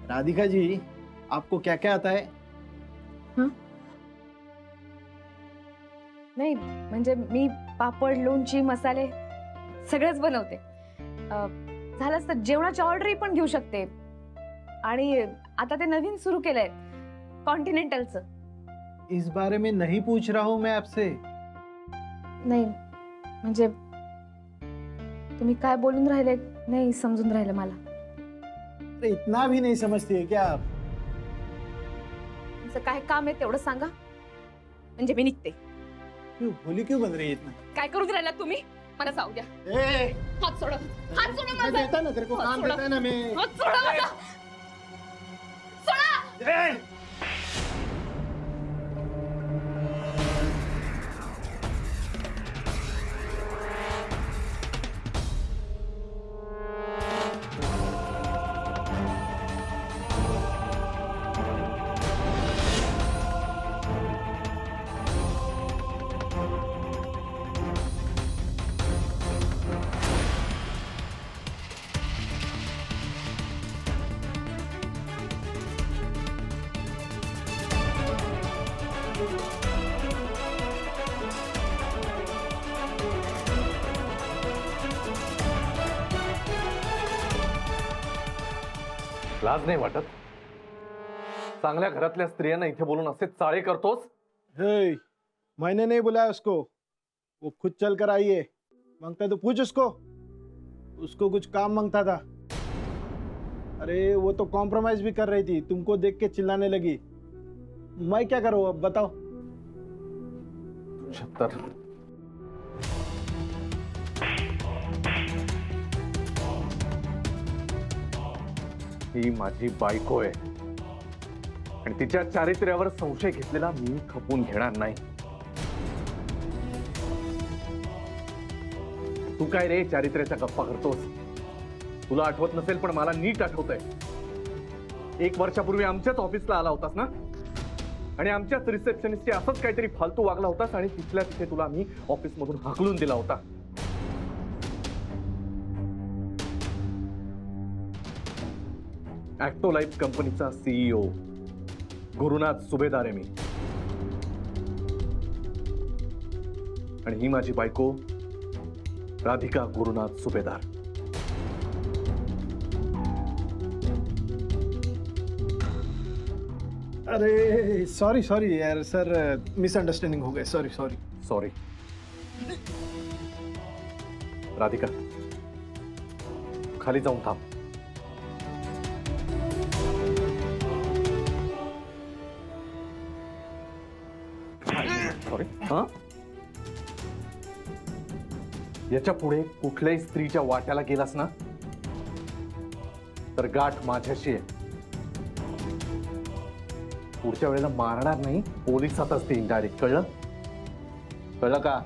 राधिका जी, आपको क्या क्या आता है? हं? नाही म्हणजे मी पापड, लोणची, मसाले सगळंच बनवते. झालंच तर जेवणाची ऑर्डरही पण घेऊ शकते. आणि आता ते नवीन सुरू केलंय कॉन्टिनेंटलचं. इस बारे में नहीं पूछ रहा हूं मैं आपसे। नाही म्हणजे तुम्ही काय बोलून राहिले नाही समजून राहिलं मला. अरे इतना भी नहीं समझती है क्या आप? तुमचं काय काम आहे तेवढं सांगा म्हणजे मी निघते. क्यों भोली क्यों बन रही है इतना? काय करून राहिला तुम्ही? मला जाऊ द्या. ए, हात सोडा. हात सोडा मैं माझा. देता ना तेरे को, हाथ काम छोड़ा। देता है ना मैं। हात सोडा माझा. सोडा. ए! लाज नाही वाटत? चांगल्या घरातल्या स्त्रियांना इथे बोलून असे चाळे करतोस? हे, मैंने नहीं बुलाया उसको, वो खुद चल कर आई है। मांगता है तो पूछ उसको, उसको कुछ काम मांगता था। अरे वो तो कॉम्प्रोमाइज भी कर रही थी, तुमको देख के चिल्लाने लगी। मैं क्या करूं अब बताओ? 76 ही माझी बायको आहे आणि तिच्या चारित्र्यावर संशय घेतलेला मी खपून घेणार नाही. तू काय रे चारित्र्याच्या गप्पा करतोस? तुला आठवत नसेल पण मला नीट आठवतंय. 1 वर्षापूर्वी आमच्याच ऑफिसला आला होतास ना आणि आमच्याच रिसेप्शनिस्टची असंच काहीतरी फालतू वागला होतास आणि तिथल्या तिथे तुला मी ऑफिसमधून हाकलून दिला होता. ॲक्टोलाइफ कंपनीचा सीईओ गुरुनाथ सुभेदार आहे मी आणि ही माझी बायको राधिका गुरुनाथ सुभेदार. अरे सॉरी सॉरी यार सर, मिसअंडरस्टैंडिंग हो गए, सॉरी सॉरी। सॉरी राधिका, खाली जाऊन थांब. सॉरी. हा, याच्या पुढे कुठल्याही स्त्रीच्या वाट्याला गेलास ना तर गाठ माझ्याशी आहे. पुढच्या वेळेला मारणार नाही, पोलिसातच देईन डायरेक्ट. कळलं? कळलं का?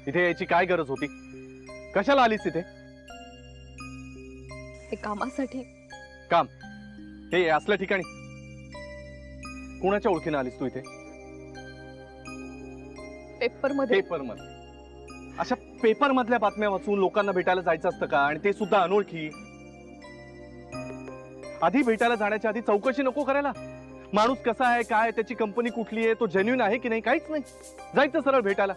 इथे यायची काय गरज होती? कशाला आलीस इथे? ते कामासाठी. काम? हे असल्या ठिकाणी कोणाच्या ओळखीने आलीस तू इथे? पेपर मध्ये. पेपर मध्ये? अशा पेपर मधल्या बातम्या वाचून लोकांना भेटायला जायचं असतं का? आणि ते सुद्धा अनोळखी. आधी भेटायला जाण्याच्या आधी चौकशी नको करायला? माणूस कसा आहे, काय, त्याची कंपनी कुठली आहे, तो जेन्युइन आहे की नाही, काहीच नाही, जायचं सरळ भेटायला.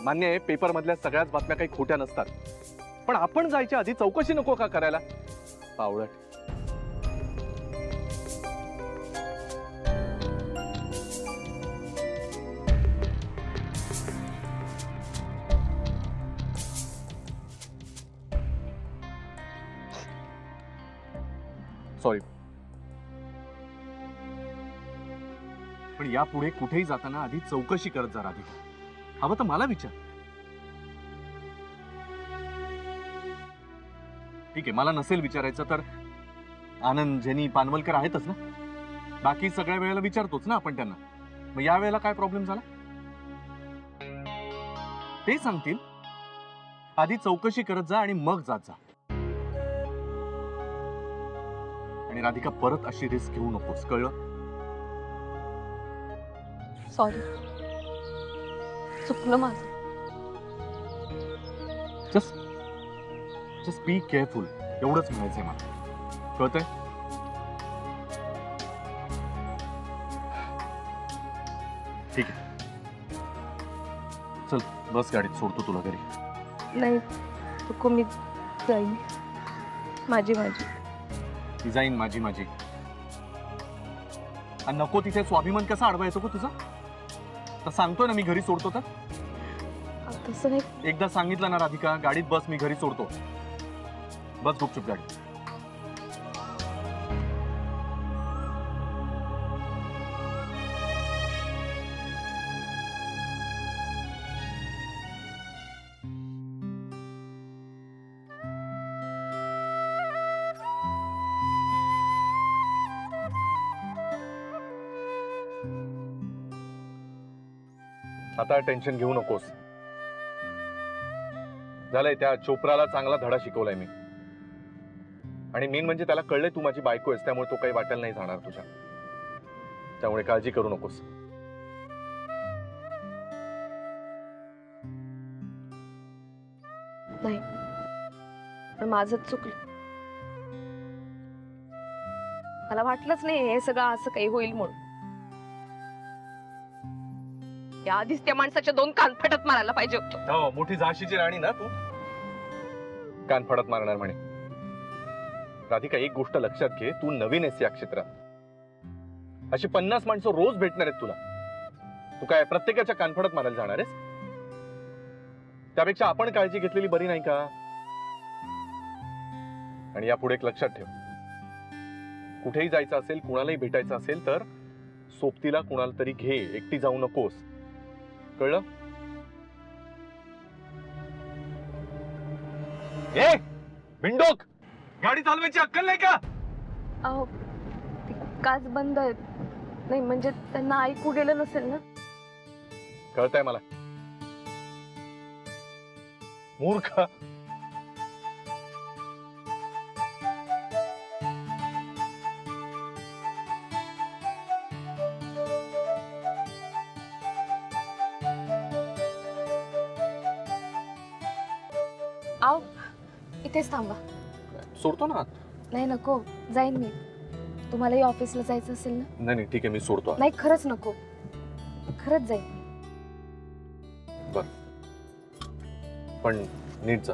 मान्य आहे पेपर मधल्या सगळ्याच बातम्या काही खोट्या नसतात, पण आपण जायच्या आधी चौकशी नको का करायला? पावळट. सॉरी. पण यापुढे कुठेही जाताना आधी चौकशी करत जा राधिका. हवं तर मला विचार. ठीक आहे, मला नसेल विचारायचं तर आनंद, जेनी, पानवलकर आहेतच ना. बाकी सगळ्या वेळेला विचारतोच ना आपण त्यांना. मग या वेळेला काय प्रॉब्लेम झाला ते सांगतील. आधी चौकशी करत जा आणि मग जात जा. आणि राधिका, परत अशी रिस्क घेऊ नकोस, कळलं? सॉरी, चुकलं माझं. जस्ट बी केअरफुल, एवढंच म्हणायचंय मला, कळतंय? ठीक आहे, चल बस, गाडीत सोडतो तुला घरी. नाही नको, मी जाईन. माझी ती जाईन माझी. आणि नको तिथे स्वाभिमान कसा अडवायचो का तुझा? तर सांगतोय ना मी घरी सोडतो तर. तसं नाही. एकदा सांगितलं ना राधिका, गाडीत बस, मी घरी सोडतो. बस गुपचूप गाडी. आता टेन्शन घेऊ नकोस. झालंय, त्या चोप्राला चांगला धडा शिकवलाय मी. आणि मेन म्हणजे त्याला कळलंय तू माझी बायको आहेस, त्यामुळे तो काही वाटेल नाही जाणार तुझ्या. त्यामुळे काळजी करू नकोस. नाही, पण माझंच चुकलं. मला वाटलंच नाही हे सगळं असं काही होईल म्हणून. या आधीच त्या माणसाच्या 2 कान फटत मारायला पाहिजे होतं. हो, मोठी झाशीची राणी ना तू, कान फडत मारणार म्हणे. राधिका, एक गोष्ट लक्षात घे, तू नवीन आहेस या क्षेत्रात. अशी 50 माणसं रोज भेटणार आहेत तुला. तू काय प्रत्येकाच्या कानफडत मारायला जाणार आहेस? त्यापेक्षा आपण काळजी घेतलेली बरी नाही का? आणि यापुढे एक लक्षात ठेव, कुठेही जायचं असेल, कुणालाही भेटायचं असेल तर सोबतीला कुणाला तरी घे, एकटी जाऊ नकोस, कळलं? ए बिंडोक, गाडी चालवायची अक्कल नाही का? अहो, ती काच बंद आहे. नाही म्हणजे त्यांना ऐकू गेलं नसेल ना. कळतंय मला, मूर्ख. आओ, इथेच थांबा. सोडतो ना. नाही नको, जाईन मी. तुम्हालाही ऑफिसला जायचं असेल ना. नाही ठीक आहे, मी सोडतो. नाही खरंच नको, खरंच जाईन. पण नीट जा.